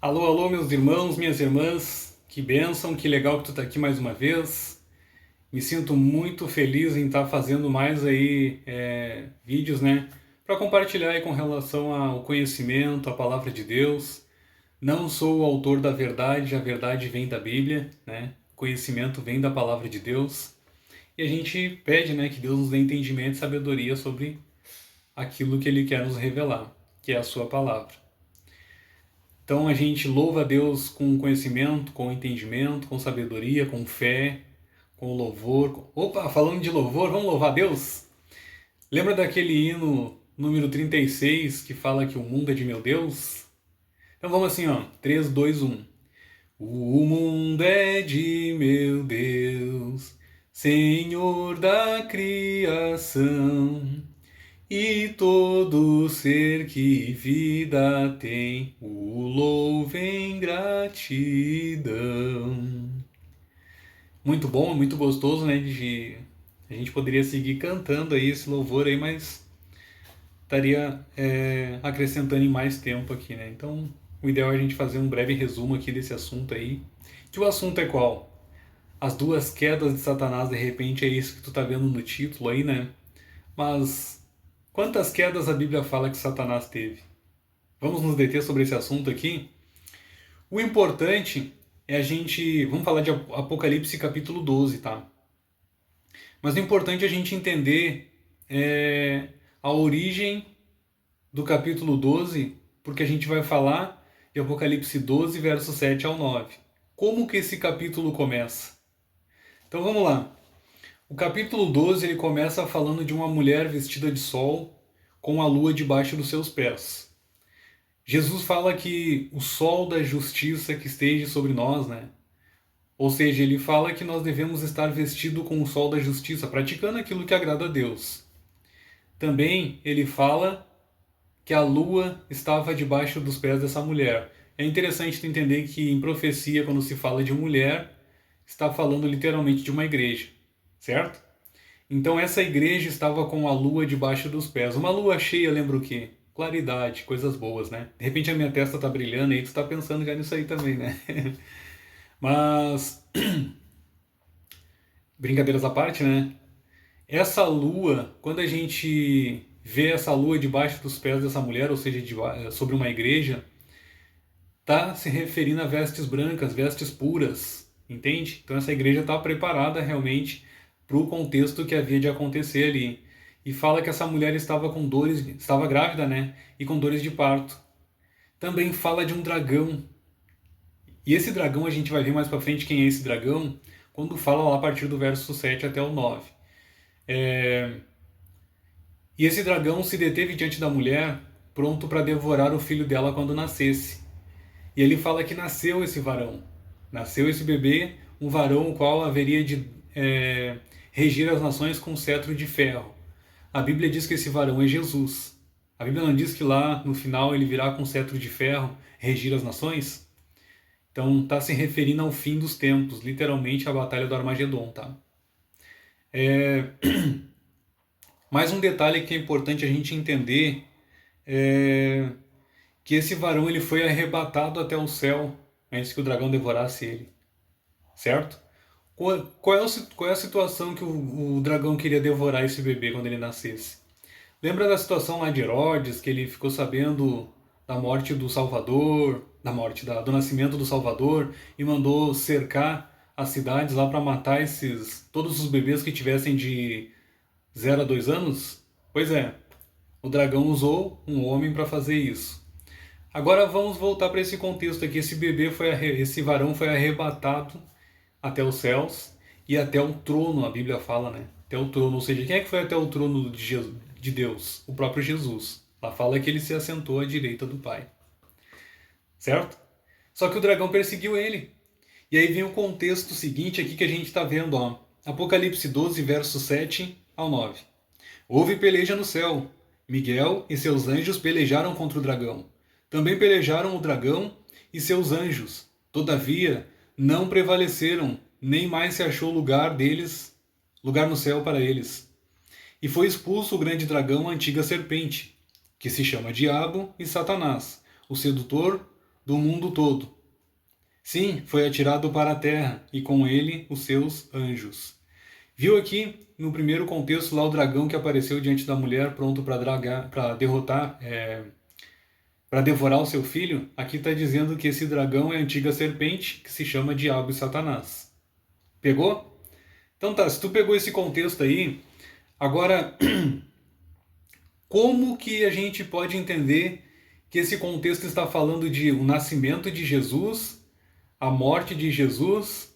Alô, alô, meus irmãos, minhas irmãs, que bênção, que legal que tu tá aqui mais uma vez. Me sinto muito feliz em estar fazendo mais aí vídeos, né, para compartilhar aí com relação ao conhecimento, à palavra de Deus. Não sou o autor da verdade, a verdade vem da Bíblia, né? O conhecimento vem da palavra de Deus. E a gente pede, né, que Deus nos dê entendimento e sabedoria sobre aquilo que Ele quer nos revelar, que é a sua palavra. Então a gente louva a Deus com conhecimento, com entendimento, com sabedoria, com fé, com louvor. Opa, falando de louvor, vamos louvar a Deus? Lembra daquele hino número 36 que fala que o mundo é de meu Deus? Então vamos assim, ó. 3, 2, 1. O mundo é de meu Deus, Senhor da criação. E todo ser que vida tem, o louve em gratidão. Muito bom, muito gostoso, né? A gente poderia seguir cantando aí esse louvor aí, mas estaria acrescentando em mais tempo aqui, né? Então, o ideal é a gente fazer um breve resumo aqui desse assunto aí. Que o assunto é qual? As duas quedas de Satanás, de repente, é isso que tu tá vendo no título aí, né? Mas quantas quedas a Bíblia fala que Satanás teve? Vamos nos deter sobre esse assunto aqui. O importante é a gente. Vamos falar de Apocalipse capítulo 12, tá? Mas o importante é a gente entender a origem do capítulo 12, porque a gente vai falar de Apocalipse 12, versos 7 ao 9. Como que esse capítulo começa? Então vamos lá. O capítulo 12 ele começa falando de uma mulher vestida de sol com a lua debaixo dos seus pés. Jesus fala que o sol da justiça que esteja sobre nós, né? Ou seja, ele fala que nós devemos estar vestido com o sol da justiça, praticando aquilo que agrada a Deus. Também ele fala que a lua estava debaixo dos pés dessa mulher. É interessante tu entender que em profecia, quando se fala de mulher, está falando literalmente de uma igreja, certo? Então essa igreja estava com a lua debaixo dos pés. Uma lua cheia lembra o quê? Claridade, coisas boas, né? De repente a minha testa tá brilhando aí, tu tá pensando já nisso aí também, né? Mas, brincadeiras à parte, né? Essa lua, quando a gente vê essa lua debaixo dos pés dessa mulher, ou seja, sobre uma igreja, tá se referindo a vestes brancas, vestes puras, entende? Então essa igreja está preparada realmente para o contexto que havia de acontecer ali. E fala que essa mulher estava com dores, estava grávida, né? E com dores de parto. Também fala de um dragão. E esse dragão a gente vai ver mais para frente quem é esse dragão, quando fala lá a partir do verso 7 até o 9. E esse dragão se deteve diante da mulher, pronto para devorar o filho dela quando nascesse. E ele fala que nasceu esse varão, nasceu esse bebê, um varão o qual haveria de regir as nações com um cetro de ferro. A Bíblia diz que esse varão é Jesus. A Bíblia não diz que lá no final ele virá com um cetro de ferro regir as nações? Então está se referindo ao fim dos tempos, literalmente a batalha do Armagedon, tá? Mais um detalhe que é importante a gente entender é que esse varão ele foi arrebatado até o céu antes que o dragão devorasse ele, certo? Qual é a situação que o dragão queria devorar esse bebê quando ele nascesse? Lembra da situação lá de Herodes, que ele ficou sabendo da morte do Salvador, do nascimento do Salvador, e mandou cercar as cidades lá para matar todos os bebês que tivessem de 0 a 2 anos? Pois é, o dragão usou um homem para fazer isso. Agora vamos voltar para esse contexto aqui. Esse varão foi arrebatado até os céus e até o trono, a Bíblia fala, né? Até o trono, ou seja, quem é que foi até o trono de Deus? O próprio Jesus. Lá fala que ele se assentou à direita do Pai. Certo? Só que o dragão perseguiu ele. E aí vem o contexto seguinte aqui que a gente está vendo, ó. Apocalipse 12, verso 7 ao 9. Houve peleja no céu. Miguel e seus anjos pelejaram contra o dragão. Também pelejaram o dragão e seus anjos. Todavia, não prevaleceram, nem mais se achou lugar no céu para eles. E foi expulso o grande dragão, a antiga serpente, que se chama Diabo e Satanás, o sedutor do mundo todo. Sim, foi atirado para a terra, e com ele os seus anjos. Viu aqui, no primeiro contexto, lá o dragão que apareceu diante da mulher, pronto para derrotar, para devorar o seu filho? Aqui está dizendo que esse dragão é a antiga serpente, que se chama Diabo e Satanás. Pegou? Então tá, se tu pegou esse contexto aí, agora, como que a gente pode entender que esse contexto está falando de o nascimento de Jesus, a morte de Jesus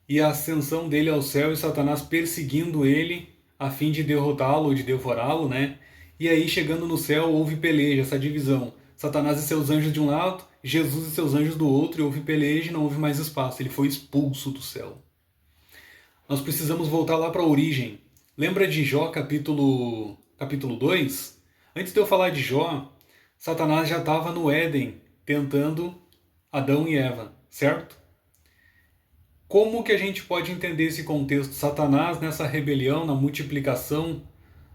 e a ascensão dele ao céu e Satanás perseguindo ele a fim de derrotá-lo ou de devorá-lo, né? E aí, chegando no céu, houve peleja, essa divisão. Satanás e seus anjos de um lado, Jesus e seus anjos do outro, e houve peleja e não houve mais espaço. Ele foi expulso do céu. Nós precisamos voltar lá para a origem. Lembra de Jó, capítulo 2? Antes de eu falar de Jó, Satanás já estava no Éden, tentando Adão e Eva, certo? Como que a gente pode entender esse contexto? Satanás nessa rebelião, na multiplicação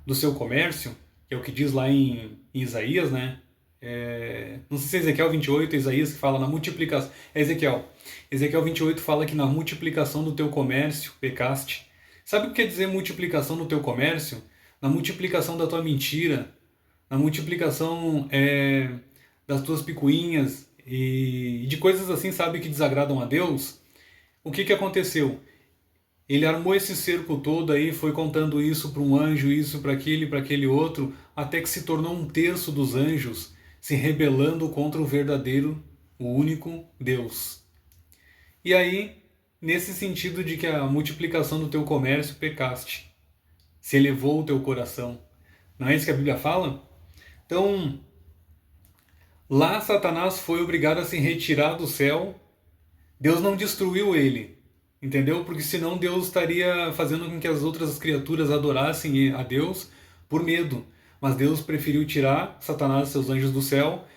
do seu comércio, que é o que diz lá em Isaías, né? Não sei se é Ezequiel 28, Isaías, que fala na multiplicação. É Ezequiel. Ezequiel 28 fala que na multiplicação do teu comércio pecaste. Sabe o que quer dizer multiplicação do teu comércio? Na multiplicação da tua mentira, na multiplicação das tuas picuinhas e de coisas assim, sabe, que desagradam a Deus. O que aconteceu? Ele armou esse cerco todo aí, foi contando isso para um anjo, isso para aquele outro, até que se tornou um terço dos anjos se rebelando contra o verdadeiro, o único Deus. E aí, nesse sentido de que a multiplicação do teu comércio pecaste, se elevou o teu coração. Não é isso que a Bíblia fala? Então, lá Satanás foi obrigado a se retirar do céu. Deus não destruiu ele, entendeu? Porque senão Deus estaria fazendo com que as outras criaturas adorassem a Deus por medo. Mas Deus preferiu tirar Satanás e seus anjos do céu,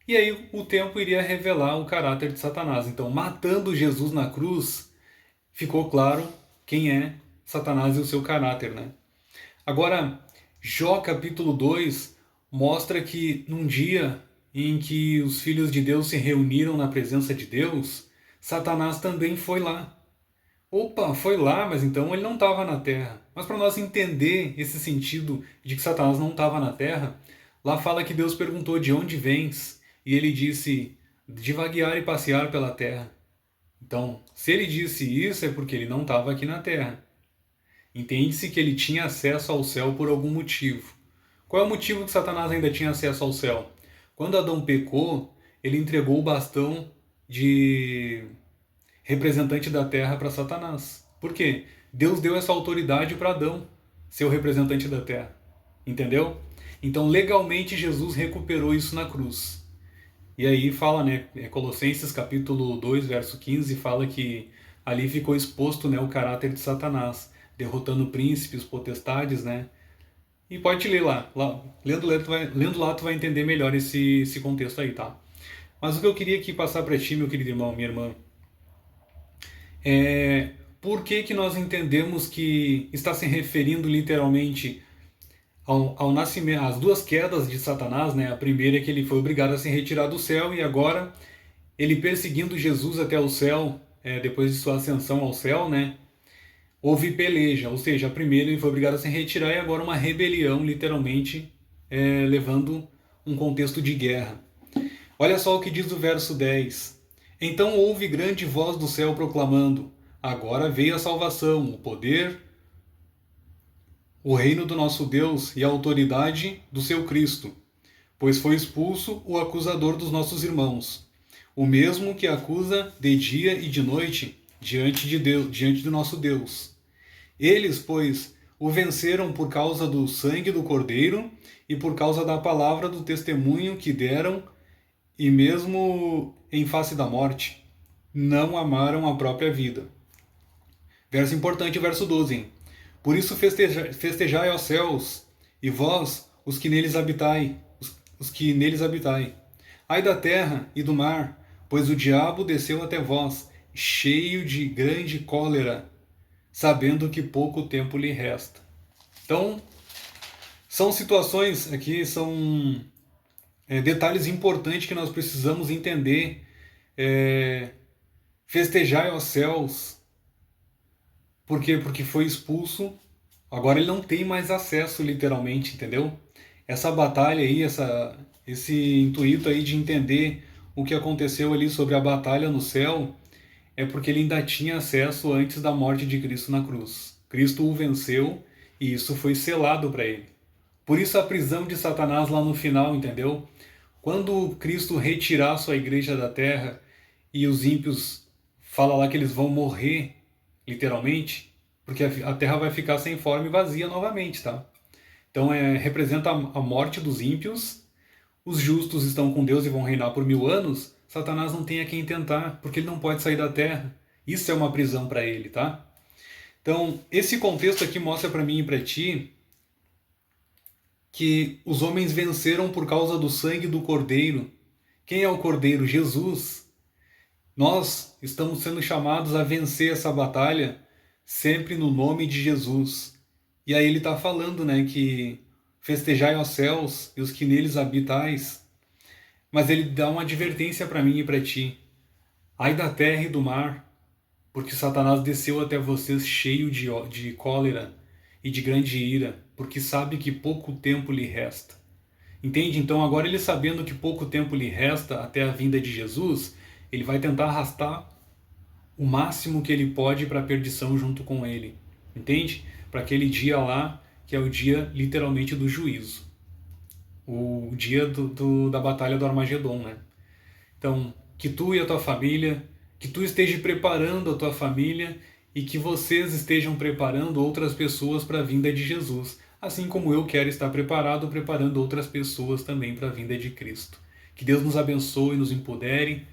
e aí o tempo iria revelar o caráter de Satanás. Então, matando Jesus na cruz, ficou claro quem é Satanás e o seu caráter, né? Agora, Jó capítulo 2 mostra que num dia em que os filhos de Deus se reuniram na presença de Deus, Satanás também foi lá. Opa, foi lá, mas então ele não estava na Terra. Mas para nós entender esse sentido de que Satanás não estava na Terra, lá fala que Deus perguntou: de onde vens? E ele disse: de vaguear e passear pela Terra. Então, se ele disse isso, é porque ele não estava aqui na Terra. Entende-se que ele tinha acesso ao céu por algum motivo. Qual é o motivo que Satanás ainda tinha acesso ao céu? Quando Adão pecou, ele entregou o bastão de representante da terra para Satanás. Por quê? Deus deu essa autoridade para Adão, ser o representante da terra. Entendeu? Então, legalmente, Jesus recuperou isso na cruz. E aí fala, né, Colossenses capítulo 2, verso 15, fala que ali ficou exposto, né, o caráter de Satanás, derrotando príncipes, potestades, né? E pode ler lá. Lendo lá, tu vai entender melhor esse contexto aí, tá? Mas o que eu queria aqui passar para ti, meu querido irmão, minha irmã, por que nós entendemos que está se referindo literalmente ao nascimento, às duas quedas de Satanás, né? A primeira é que ele foi obrigado a se retirar do céu, e agora ele perseguindo Jesus até o céu, depois de sua ascensão ao céu, né? Houve peleja, ou seja, a primeira ele foi obrigado a se retirar, e agora uma rebelião, literalmente, levando um contexto de guerra. Olha só o que diz o verso 10. Então houve grande voz do céu proclamando: agora veio a salvação, o poder, o reino do nosso Deus e a autoridade do seu Cristo, pois foi expulso o acusador dos nossos irmãos, o mesmo que acusa de dia e de noite diante de Deus, diante do nosso Deus. Eles, pois, o venceram por causa do sangue do Cordeiro e por causa da palavra do testemunho que deram, e mesmo em face da morte, não amaram a própria vida. Verso importante, verso 12. Por isso festejai aos céus, e vós, os que neles habitai, os que neles habitai. Ai da terra e do mar, pois o diabo desceu até vós, cheio de grande cólera, sabendo que pouco tempo lhe resta. Então, são situações aqui, são detalhes importantes que nós precisamos entender Festejai aos céus. Por quê? Porque foi expulso. Agora ele não tem mais acesso, literalmente, entendeu? Essa batalha aí, esse intuito aí de entender o que aconteceu ali sobre a batalha no céu, é porque ele ainda tinha acesso antes da morte de Cristo na cruz. Cristo o venceu e isso foi selado para ele. Por isso a prisão de Satanás lá no final, entendeu? Quando Cristo retirar sua igreja da terra e os ímpios fala lá que eles vão morrer, literalmente, porque a terra vai ficar sem forma e vazia novamente, tá? Então representa a morte dos ímpios, os justos estão com Deus e vão reinar por 1000 anos, Satanás não tem a quem tentar, porque ele não pode sair da terra. Isso é uma prisão para ele, tá? Então, esse contexto aqui mostra para mim e para ti que os homens venceram por causa do sangue do Cordeiro. Quem é o Cordeiro? Jesus. Nós estamos sendo chamados a vencer essa batalha sempre no nome de Jesus. E aí ele está falando, né, que festejai aos céus e os que neles habitais. Mas ele dá uma advertência para mim e para ti. Ai da terra e do mar, porque Satanás desceu até vocês cheio de cólera e de grande ira, porque sabe que pouco tempo lhe resta. Entende? Então agora ele sabendo que pouco tempo lhe resta até a vinda de Jesus, ele vai tentar arrastar o máximo que ele pode para a perdição junto com ele. Entende? Para aquele dia lá, que é o dia literalmente do juízo. O dia da batalha do Armagedon, né? Então, que tu e a tua família, que tu esteja preparando a tua família e que vocês estejam preparando outras pessoas para a vinda de Jesus, assim como eu quero estar preparado, preparando outras pessoas também para a vinda de Cristo. Que Deus nos abençoe, nos empodere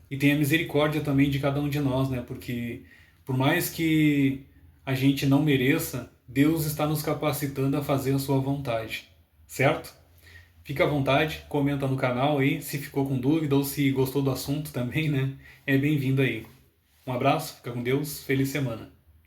e tenha misericórdia também de cada um de nós, né? Porque por mais que a gente não mereça, Deus está nos capacitando a fazer a sua vontade, certo? Fica à vontade, comenta no canal aí, se ficou com dúvida ou se gostou do assunto também, né? É bem-vindo aí. Um abraço, fica com Deus, feliz semana.